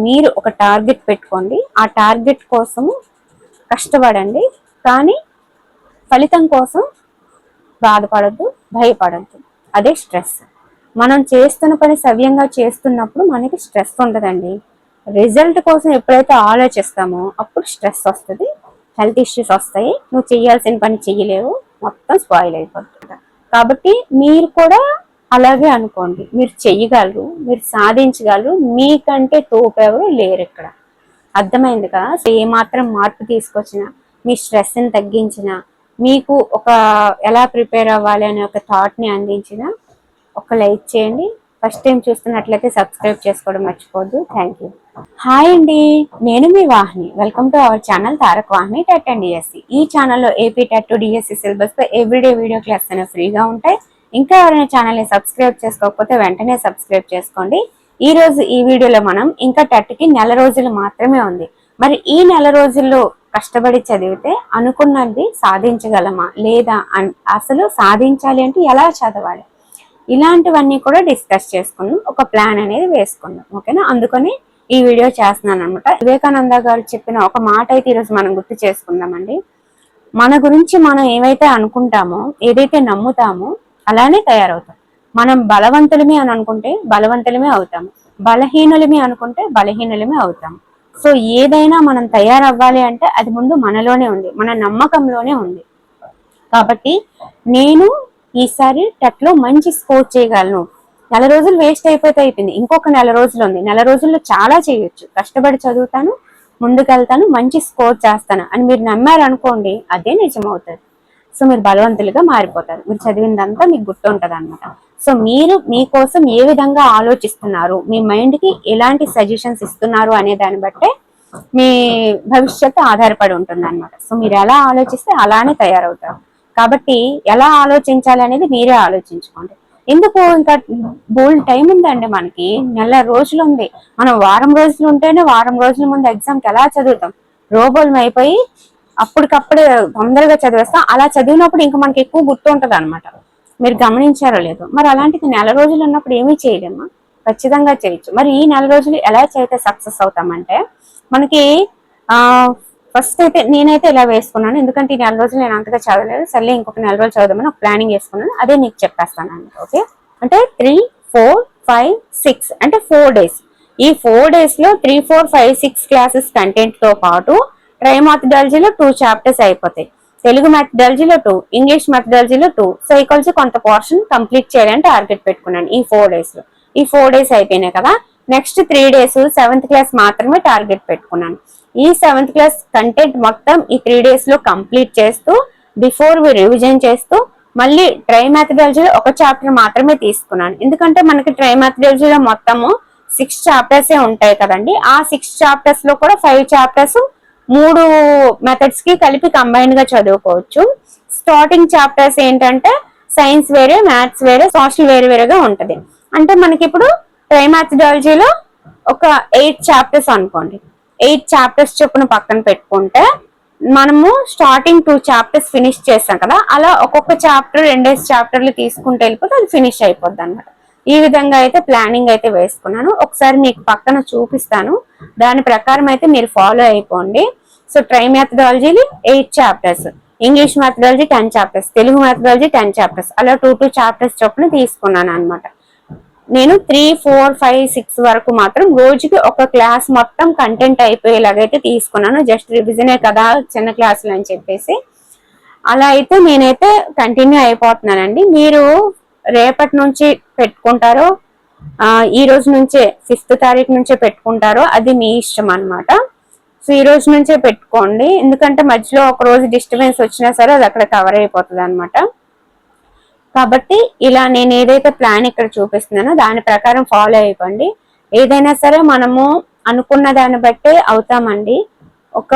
మీరు ఒక టార్గెట్ పెట్టుకోండి. ఆ టార్గెట్ కోసం కష్టపడండి, కానీ ఫలితం కోసం బాధపడద్దు, భయపడద్దు. అదే స్ట్రెస్. మనం చేస్తున్న పని సవ్యంగా చేస్తున్నప్పుడు మనకి స్ట్రెస్ ఉండదండి. రిజల్ట్ కోసం ఎప్పుడైతే ఆలోచిస్తామో అప్పుడు స్ట్రెస్ వస్తుంది, హెల్త్ ఇష్యూస్ వస్తాయి, నువ్వు చేయాల్సిన పని చెయ్యలేవు, మొత్తం స్పాయిల్ అయిపోతుంది. కాబట్టి మీరు కూడా అలాగే అనుకోండి, మీరు చెయ్యగలరు, మీరు సాధించగలరు, మీకంటే తోపెవరు లేరు ఇక్కడ. అర్థమైంది కదా? సో ఏ మాత్రం మార్పు తీసుకొచ్చినా, మీ స్ట్రెస్ని తగ్గించిన, మీకు ఒక ఎలా ప్రిపేర్ అవ్వాలి అనే ఒక థాట్ని అందించిన, ఒక లైక్ చేయండి. ఫస్ట్ టైం చూస్తున్నట్లయితే సబ్స్క్రైబ్ చేసుకోవడం మర్చిపోద్దు. Thank you. హాయ్ అండి, నేను మీ Vahini. Welcome to our channel Tarak Vahini TET and DSC. ఈ ఛానల్లో ఏపీ టెట్ డిఎస్సి సిలబస్ పై ఎవ్రీడే వీడియో క్లాస్ అనేవి ఫ్రీగా ఉంటాయి. ఇంకా ఎవరైనా ఛానల్ని సబ్స్క్రైబ్ చేసుకోకపోతే వెంటనే సబ్స్క్రైబ్ చేసుకోండి. ఈ రోజు ఈ వీడియోలో మనం ఇంకా టెట్కి నెల రోజులు మాత్రమే ఉంది. మరి ఈ నెల రోజుల్లో కష్టపడి చదివితే అనుకున్నది సాధించగలమా, లేదా అసలు సాధించాలి అంటే ఎలా చదవాలి, ఇలాంటివన్నీ కూడా డిస్కస్ చేసుకుందాం, ఒక ప్లాన్ అనేది వేసుకుందాం. ఓకేనా? అందుకని ఈ వీడియో చేస్తున్నాను అనమాట. వివేకానంద గారు చెప్పిన ఒక మాట అయితే ఈరోజు మనం గుర్తు చేసుకుందామండి. మన గురించి మనం ఏవైతే అనుకుంటామో, ఏదైతే నమ్ముతామో అలానే తయారవుతాం. మనం బలవంతులమే అని అనుకుంటే బలవంతులమే అవుతాము, బలహీనులమే అనుకుంటే బలహీనులమే అవుతాము. సో ఏదైనా మనం తయారవ్వాలి అంటే అది ముందు మనలోనే ఉంది, మన నమ్మకంలోనే ఉంది. కాబట్టి నేను ఈసారి టెట్ లో మంచి స్కోర్ చేయగలను. నెల రోజులు వేస్ట్ అయిపోయింది, ఇంకొక నెల రోజులు ఉంది. నెల రోజుల్లో చాలా చేయొచ్చు. కష్టపడి చదువుతాను, ముందుకెళ్తాను, మంచి స్కోర్ చేస్తాను అని మీరు నమ్మారనుకోండి, అదే నిజమవుతుంది. సో మీరు బలవంతులుగా మారిపోతారు, మీరు చదివిందంతా మీకు గుర్తుంటది అనమాట. సో మీరు మీకోసం ఏ విధంగా ఆలోచిస్తున్నారు, మీ మైండ్కి ఎలాంటి సజెషన్స్ ఇస్తున్నారు అనే దాన్ని బట్టే మీ భవిష్యత్తు ఆధారపడి ఉంటుంది అనమాట. సో మీరు ఎలా ఆలోచిస్తే అలానే తయారవుతారు. కాబట్టి ఎలా ఆలోచించాలి అనేది మీరే ఆలోచించుకోండి. ఎందుకు ఇంకా బోల్డ్ టైం ఉందండి, మనకి నెల రోజులు ఉంది. మనం వారం రోజులు ఉంటేనే వారం రోజుల ముందు ఎగ్జామ్కి ఎలా చదువుతాం, రోబోలం అయిపోయి అప్పటికప్పుడే తొందరగా చదివేస్తాం. అలా చదివినప్పుడు ఇంకా మనకి ఎక్కువ గుర్తు ఉంటుంది అనమాట. మీరు గమనించారో లేదో. మరి అలాంటిది నెల రోజులు ఉన్నప్పుడు ఏమీ చేయలేమా? ఖచ్చితంగా చేయొచ్చు. మరి ఈ నెల రోజులు ఎలా చేస్తే సక్సెస్ అవుతామంటే, మనకి ఫస్ట్ అయితే నేనైతే ఇలా వేసుకున్నాను, ఎందుకంటే ఈ నెల రోజులు నేను అంతగా చదవలేదు. సర్లే ఇంకొక నెల రోజులు చదవమని ఒక ప్లానింగ్ వేసుకున్నాను, అదే నీకు చెప్పేస్తాను అన్నమాట. ఓకే, అంటే 3, 4, 5, 6 అంటే 4 days. ఈ 4 days లో 3, 4, 5, 6 క్లాసెస్ కంటెంట్ తో పాటు ట్రై మెథడాలజీలో 2 చాప్టర్స్ అయిపోతాయి, తెలుగు మెథడాలజీలో 2, ఇంగ్లీష్ మెథడాలజీలో 2, సైకాలజీ కొంత పోర్షన్ కంప్లీట్ చేయాలని టార్గెట్ పెట్టుకున్నాను ఈ 4 days లో. ఈ 4 days అయిపోయినాయి కదా, నెక్స్ట్ 3 days 7th క్లాస్ మాత్రమే టార్గెట్ పెట్టుకున్నాను. ఈ 7th క్లాస్ కంటెంట్ మొత్తం ఈ 3 days లో కంప్లీట్ చేస్తూ, బిఫోర్ రివిజన్ చేస్తూ, మళ్ళీ ట్రై మెథడాలజీలో ఒక చాప్టర్ మాత్రమే తీసుకున్నాను. ఎందుకంటే మనకి ట్రై మెథడాలజీలో మొత్తము 6 చాప్టర్స్ ఉంటాయి కదండి. ఆ 6 చాప్టర్స్ లో కూడా 5 చాప్టర్స్ 3 మెథడ్స్ కి కలిపి కంబైన్ గా చదువుకోవచ్చు. స్టార్టింగ్ చాప్టర్స్ ఏంటంటే సైన్స్ వేరే, మ్యాథ్స్ వేరే, సోషల్ వేరే వేరేగా ఉంటది. అంటే మనకి ఇప్పుడు ట్రై మెథడాలజీలో ఒక 8 చాప్టర్స్ అనుకోండి, 8 చాప్టర్స్ చొప్పున పక్కన పెట్టుకుంటే మనము స్టార్టింగ్ 2 చాప్టర్స్ ఫినిష్ చేస్తాం కదా, అలా ఒక్కొక్క చాప్టర్ 2 చాప్టర్లు తీసుకుంటే వెళ్ళిపోతే అది ఫినిష్ అయిపోద్ది అనమాట. ఈ విధంగా అయితే ప్లానింగ్ అయితే వేసుకున్నాను. ఒకసారి మీకు పక్కన చూపిస్తాను, దాని ప్రకారం అయితే మీరు ఫాలో అయిపోండి. So try methodology 8 chapters, English methodology 10 chapters, Telugu methodology 10 chapters, అలా 2 చాప్టర్స్ చొప్పున తీసుకున్నాను అనమాట. నేను 3, 4, 5, 6 వరకు మాత్రం రోజుకి ఒక క్లాస్ మొత్తం కంటెంట్ అయిపోయేలాగైతే తీసుకున్నాను. జస్ట్ రివిజనే కదా చిన్న క్లాసులు అని చెప్పేసి అలా అయితే నేనైతే కంటిన్యూ అయిపోతున్నానండి. మీరు రేపటి నుంచి పెట్టుకుంటారో, ఈ రోజు నుంచే 5th తారీఖు నుంచే పెట్టుకుంటారో అది మీ ఇష్టం అనమాట. సో ఈ రోజు నుంచే పెట్టుకోండి, ఎందుకంటే మధ్యలో ఒక రోజు డిస్టర్బెన్స్ వచ్చినా సరే అది అక్కడ కవర్ అయిపోతుంది అనమాట. కాబట్టి ఇలా నేను ఏదైతే ప్లాన్ ఇక్కడ చూపిస్తున్నానో దాని ప్రకారం ఫాలో అయిపోండి. ఏదైనా సరే మనము అనుకున్న దాన్ని బట్టే అవుతామండి. ఒక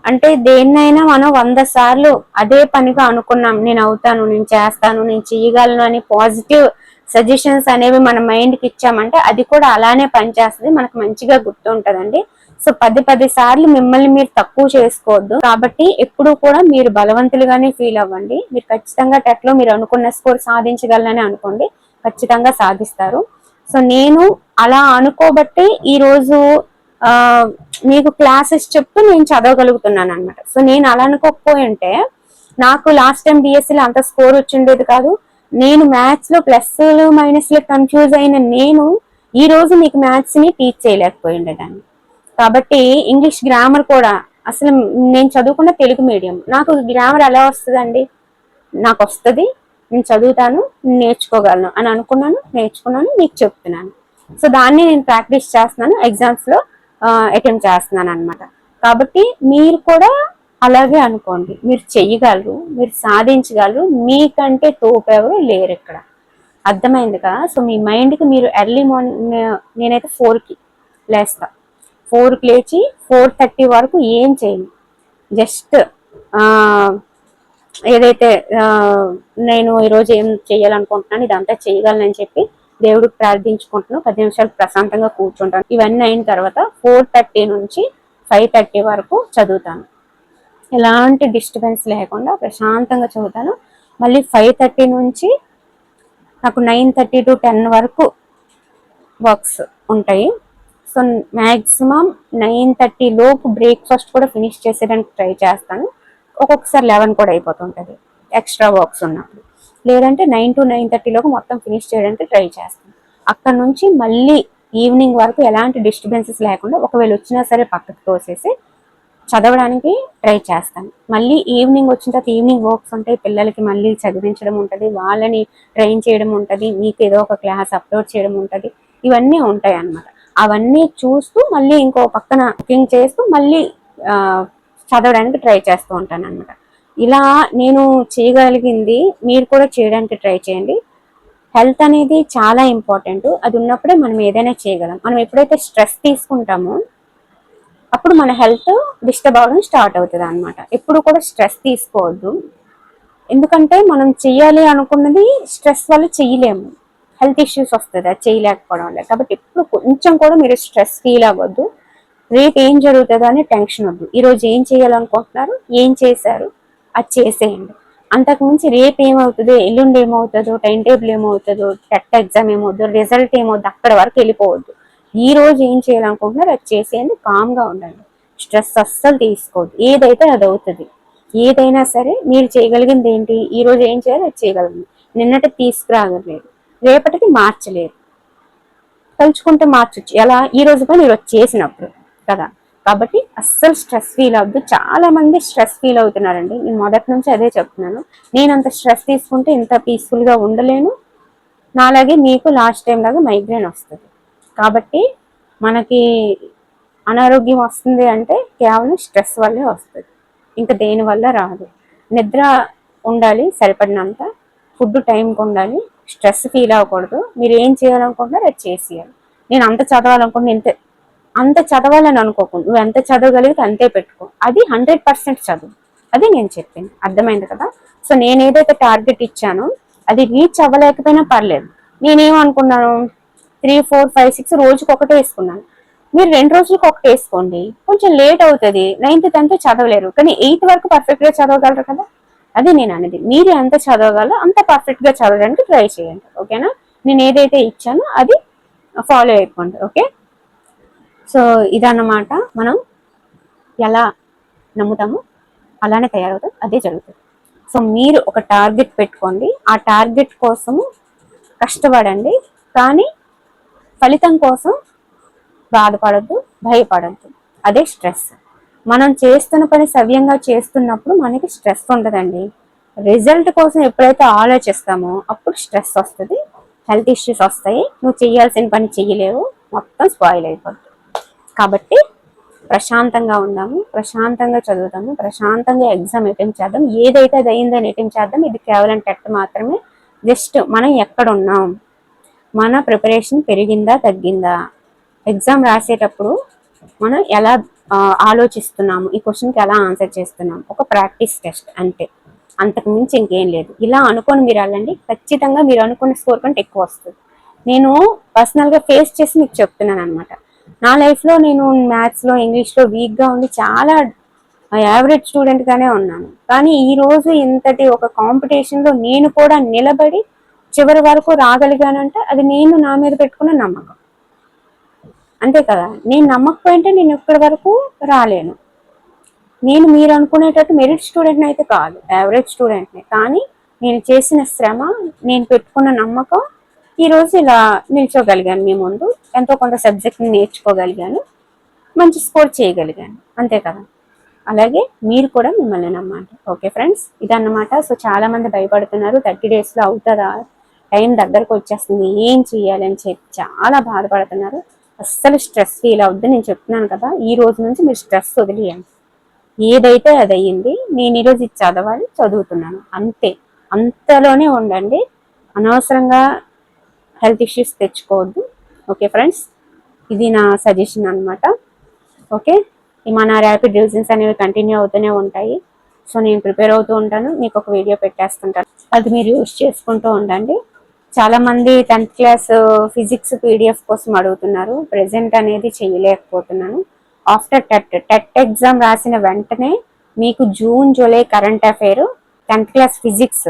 అంటే దేన్నైనా మనం 100 సార్లు అదే పనిగా అనుకున్నాం, నేను అవుతాను, నేను చేస్తాను, నేను చేయగలను అని పాజిటివ్ సజెషన్స్ అనేవి మన మైండ్కి ఇచ్చామంటే అది కూడా అలానే పనిచేస్తుంది, మనకు మంచిగా గుర్తుంటదండి. సో 10 సార్లు మిమ్మల్ని మీరు తక్కువ చేసుకోవద్దు. కాబట్టి ఎప్పుడు కూడా మీరు బలవంతులుగానే ఫీల్ అవ్వండి. మీరు ఖచ్చితంగా టెట్ లో మీరు అనుకున్న స్కోర్ సాధించగలనని అనుకోండి, ఖచ్చితంగా సాధిస్తారు. సో నేను అలా అనుకోబట్టి ఈరోజు ఆ మీకు క్లాసెస్ చెప్తూ నేను చదవగలుగుతున్నాను అనమాట. సో నేను అలా అనుకోకపోయి ఉంటే నాకు లాస్ట్ టైం బిఎస్సీలో అంత స్కోర్ వచ్చిండేది కాదు. నేను మ్యాథ్స్ లో ప్లస్లు మైనస్లు కన్ఫ్యూజ్ అయిన నేను ఈ రోజు మీకు మ్యాథ్స్ ని టీచ్ చేయలేకపోయి ఉండేదాన్ని. కాబట్టి ఇంగ్లీష్ గ్రామర్ కూడా అసలు నేను చదువుకున్న తెలుగు మీడియం, నాకు గ్రామర్ ఎలా వస్తుందండి? నాకు వస్తుంది, నేను చదువుతాను, నేర్చుకోగలను అని అనుకున్నాను, నేర్చుకున్నాను, మీకు చెప్తున్నాను. సో దాన్ని నేను ప్రాక్టీస్ చేస్తున్నాను, ఎగ్జామ్స్ లో అటెంప్ట్ చేస్తున్నాను అనమాట. కాబట్టి మీరు కూడా అలాగే అనుకోండి, మీరు చెయ్యగలరు, మీరు సాధించగలరు, మీకంటే తోపు ఎవరు లేరు ఇక్కడ. అర్థమైంది కదా? సో మీ మైండ్కి మీరు ఎర్లీ మార్నింగ్, నేనైతే 4కి లేస్తా, 4కి లేచి 4:30 వరకు ఏం చేయను, జస్ట్ ఏదైతే నేను ఈరోజు ఏం చెయ్యాలనుకుంటున్నాను ఇదంతా చేయగలనని చెప్పి దేవుడికి ప్రార్థించుకుంటున్నాను. 10 నిమిషాలు ప్రశాంతంగా కూర్చుంటాను. ఇవన్నీ అయిన తర్వాత 4:30 నుంచి 5:30 వరకు చదువుతాను. ఎలాంటి డిస్టర్బెన్స్ లేకుండా ప్రశాంతంగా చదువుతాను. మళ్ళీ 5:30 నుంచి నాకు 9:30 to 10 వరకు వర్క్స్ ఉంటాయి. సో మ్యాక్సిమం 9:30 లోపు బ్రేక్ఫాస్ట్ కూడా ఫినిష్ చేసేయడానికి ట్రై చేస్తాను. ఒక్కొక్కసారి 11 కూడా అయిపోతుంటుంది ఎక్స్ట్రా వర్క్స్ ఉన్నప్పుడు. లేదంటే 9 to 9:30 లోపు మొత్తం ఫినిష్ చేయడానికి ట్రై చేస్తాను. అక్కడ నుంచి మళ్ళీ ఈవినింగ్ వరకు ఎలాంటి డిస్టర్బెన్సెస్ లేకుండా, ఒకవేళ వచ్చినా సరే పక్కకు తోసేసి చదవడానికి ట్రై చేస్తాను. మళ్ళీ ఈవినింగ్ వచ్చిన తర్వాత ఈవినింగ్ వర్క్స్ ఉంటాయి, పిల్లలకి మళ్ళీ చదివించడం ఉంటుంది, వాళ్ళని ట్రైన్ చేయడం ఉంటుంది, మీకు ఏదో ఒక క్లాస్ అప్లోడ్ చేయడం ఉంటుంది, ఇవన్నీ ఉంటాయి అన్నమాట. అవన్నీ చూస్తూ మళ్ళీ ఇంకో పక్కన కుకింగ్ చేస్తూ మళ్ళీ చదవడానికి ట్రై చేస్తూ ఉంటాను అనమాట. ఇలా నేను చేయగలిగింది మీరు కూడా చేయడానికి ట్రై చేయండి. హెల్త్ అనేది చాలా ఇంపార్టెంట్, అది ఉన్నప్పుడే మనం ఏదైనా చేయగలం. మనం ఎప్పుడైతే స్ట్రెస్ తీసుకుంటామో అప్పుడు మన హెల్త్ డిస్టర్బ్ అవ్వడం స్టార్ట్ అవుతుంది అనమాట. ఎప్పుడు కూడా స్ట్రెస్ తీసుకోవద్దు, ఎందుకంటే మనం చెయ్యాలి అనుకున్నది స్ట్రెస్ వల్ల చెయ్యలేము, హెల్త్ ఇష్యూస్ వస్తుంది అది చేయలేకపోవడం వల్ల. కాబట్టి ఎప్పుడు కొంచెం కూడా మీరు స్ట్రెస్ ఫీల్ అవ్వద్దు. రేపు ఏం జరుగుతుందో అని టెన్షన్ వద్దు. ఈరోజు ఏం చేయాలనుకుంటున్నారు, ఏం చేశారు, అది చేసేయండి. అంతకుమించి రేపు ఏమవుతుందో, ఎల్లుండి ఏమవుతుందో, టైం టేబుల్ ఏమవుతుందో, టెట్ ఎగ్జామ్ ఏమవుతుందో, రిజల్ట్ ఏమవుతుందో అక్కడ వరకు వెళ్ళిపోవద్దు. ఈ రోజు ఏం చేయాలనుకుంటున్నారు అది చేసేయండి, కామ్గా ఉండండి, స్ట్రెస్ అస్సలు తీసుకోవద్దు. ఏదైతే అది అవుతుంది. ఏదైనా సరే మీరు చేయగలిగింది ఏంటి, ఈ రోజు ఏం చేయాలి అది చేయగలరు. నిన్నటి తీసుకురాగలేదు, రేపటికి మార్చలేరు, తలుచుకుంటే మార్చొచ్చు. ఎలా? ఈ రోజు పని ఈరోజు చేసినప్పుడు కదా. కాబట్టి అస్సలు స్ట్రెస్ ఫీల్ అవ్వద్దు. చాలా మంది స్ట్రెస్ ఫీల్ అవుతున్నారండి, నేను మొదటి నుంచి అదే చెప్తున్నాను. నేను అంత స్ట్రెస్ తీసుకుంటే ఇంత పీస్ఫుల్గా ఉండలేను. నాలాగే మీకు లాస్ట్ టైం లాగా మైగ్రేన్ వస్తుంది. కాబట్టి మనకి అనారోగ్యం వస్తుంది అంటే కేవలం స్ట్రెస్ వల్లే వస్తుంది, ఇంకా దేని వల్ల రాదు. నిద్ర ఉండాలి సరిపడినంత, ఫుడ్ టైంకి ఉండాలి, స్ట్రెస్ ఫీల్ అవ్వకూడదు. మీరు ఏం చేయాలనుకుంటున్నారో అది చేసేయాలి. నేను అంత చదవాలనుకుంటున్నా, అంత చదవాలని అనుకోకుండా నువ్వు ఎంత చదవగలిగితే అంతే పెట్టుకో, అది 100% చదువు. అది నేను చెప్పింది, అర్థమైంది కదా. సో నేను ఏదైతే టార్గెట్ ఇచ్చానో అది రీచ్ అవ్వలేకపోయినా పర్లేదు. నేనేమనుకున్నాను, 3, 4, 5, 6 రోజుకి ఒకటే వేసుకున్నాను. మీరు 2 రోజులకు ఒకటి వేసుకోండి, కొంచెం లేట్ అవుతుంది. 9th, 10th చదవలేరు, కానీ 8th వరకు పర్ఫెక్ట్గా చదవగలరు కదా. అది నేను అనేది. మీరు ఎంత చదవగలరో అంత పర్ఫెక్ట్గా చదవడానికి ట్రై చేయండి, ఓకేనా. నేను ఏదైతే ఇచ్చానో అది ఫాలో అయిపోండి, ఓకే. సో ఇదన్నమాట, మనం ఎలా నమ్ముతామో అలానే తయారవుతాం, అదే జరుగుతుంది. సో మీరు ఒక టార్గెట్ పెట్టుకోండి, ఆ టార్గెట్ కోసము కష్టపడండి, కానీ ఫలితం కోసం బాధపడద్దు, భయపడద్దు. అదే స్ట్రెస్. మనం చేస్తున్న పని సవ్యంగా చేస్తున్నప్పుడు మనకి స్ట్రెస్ ఉండదండి. రిజల్ట్ కోసం ఎప్పుడైతే ఆలోచిస్తామో అప్పుడు స్ట్రెస్ వస్తుంది, హెల్త్ ఇష్యూస్ వస్తాయి, నువ్వు చేయాల్సిన పని చెయ్యలేవు, మొత్తం స్పాయిల్ అయిపోతుంది. కాబట్టి ప్రశాంతంగా ఉందాము, ప్రశాంతంగా చదువుతాము, ప్రశాంతంగా ఎగ్జామ్ అటెంప్ట్ చేద్దాం. ఏదైతే అది అయిందని అటెంప్ట్ చేద్దాం. ఇది కేవలం టెట్ మాత్రమే. జస్ట్ మనం ఎక్కడ ఉన్నాం, మన ప్రిపరేషన్ పెరిగిందా తగ్గిందా, ఎగ్జామ్ రాసేటప్పుడు మనం ఎలా ఆలోచిస్తున్నాము, ఈ క్వశ్చన్కి ఎలా ఆన్సర్ చేస్తున్నాము, ఒక ప్రాక్టీస్ టెస్ట్ అంతే, అంతకు మించి ఇంకేం లేదు. ఇలా అనుకొని మీరు వెళ్ళండి, ఖచ్చితంగా మీరు అనుకున్న స్కోర్ కంటే ఎక్కువ వస్తుంది. నేను పర్సనల్గా ఫేస్ చేసి మీకు చెప్తున్నాను అనమాట. నా లైఫ్లో నేను మ్యాథ్స్లో, ఇంగ్లీష్లో వీక్గా ఉండి చాలా యావరేజ్ స్టూడెంట్గానే ఉన్నాను. కానీ ఈరోజు ఇంతటి ఒక కాంపిటీషన్లో నేను కూడా నిలబడి చివరి వరకు రాగలిగానంటే అది నేను నా మీద పెట్టుకున్న నమ్మకం, అంతే కదా. నేను నమ్మకపోయింటే నేను ఇక్కడి వరకు రాలేను. నేను మీరు అనుకునేటట్టు మెరిట్ స్టూడెంట్ని అయితే కాదు, యావరేజ్ స్టూడెంట్ని. కానీ నేను చేసిన శ్రమ, నేను పెట్టుకున్న నమ్మకం ఈరోజు ఇలా నిల్చోగలిగాను మీ ముందు. ఎంతో కొంత సబ్జెక్ట్ని నేర్చుకోగలిగాను, మంచి స్కోర్ చేయగలిగాను, అంతే కదా. అలాగే మీరు కూడా మిమ్మల్ని నమ్మండి. ఓకే ఫ్రెండ్స్, ఇదన్నమాట. సో చాలా మంది భయపడుతున్నారు, 30 డేస్లో అవుతుందా, టైం దగ్గరకు వచ్చేస్తుంది, ఏం చెయ్యాలని చెప్పి చాలా బాధపడుతున్నారు. అస్సలు స్ట్రెస్ ఫీల్ అవద్దు, నేను చెప్తున్నాను కదా. ఈ రోజు నుంచి మీరు స్ట్రెస్ వదిలేయండి. ఏదైతే అది అయ్యింది, నేను ఈరోజు ఇది చదవాలి, చదువుతున్నాను, అంతే. అంతలోనే ఉండండి, అనవసరంగా హెల్త్ ఇష్యూస్ తెచ్చుకోవద్దు. ఓకే ఫ్రెండ్స్, ఇది నా సజెషన్ అనమాట. ఓకే, మన ర్యాపిడ్ రివిజన్స్ అనేవి కంటిన్యూ అవుతూనే ఉంటాయి. సో నేను ప్రిపేర్ అవుతూ ఉంటాను, మీకు ఒక వీడియో పెట్టేస్తుంటాను, అది మీరు యూజ్ చేసుకుంటూ ఉండండి. చాలామంది 10th క్లాస్ ఫిజిక్స్ పీడిఎఫ్ కోసం అడుగుతున్నారు, ప్రెజెంట్ అనేది చేయలేకపోతున్నాను. ఆఫ్టర్ టెట్ ఎగ్జామ్ రాసిన వెంటనే మీకు June July current affair 10th class physics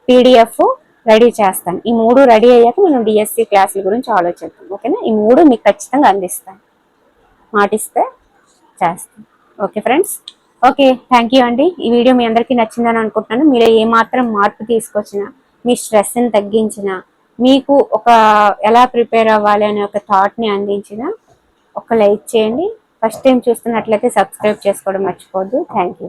PDF ready చేస్తాను. ఈ 3 రెడీ అయ్యాక మనం డిఎస్సి క్లాసుల గురించి ఆలోచిద్దాం. ఓకేనా, ఈ 3 మీకు ఖచ్చితంగా అందిస్తాను, మాటిస్తే చేస్తాను. Okay friends, okay, thank you అండి. ఈ వీడియో మీ అందరికీ నచ్చిందని అనుకుంటున్నాను. మీరు ఏమాత్రం మార్పు తీసుకొచ్చినా, మీ స్ట్రెస్ని తగ్గించిన, మీకు ఒక ఎలా ప్రిపేర్ అవ్వాలి అనే ఒక థాట్ని అందించిన, ఒక లైక్ చేయండి. ఫస్ట్ టైం చూస్తున్నట్లయితే సబ్స్క్రైబ్ చేసుకోవడం మర్చిపోవద్దు. Thank you.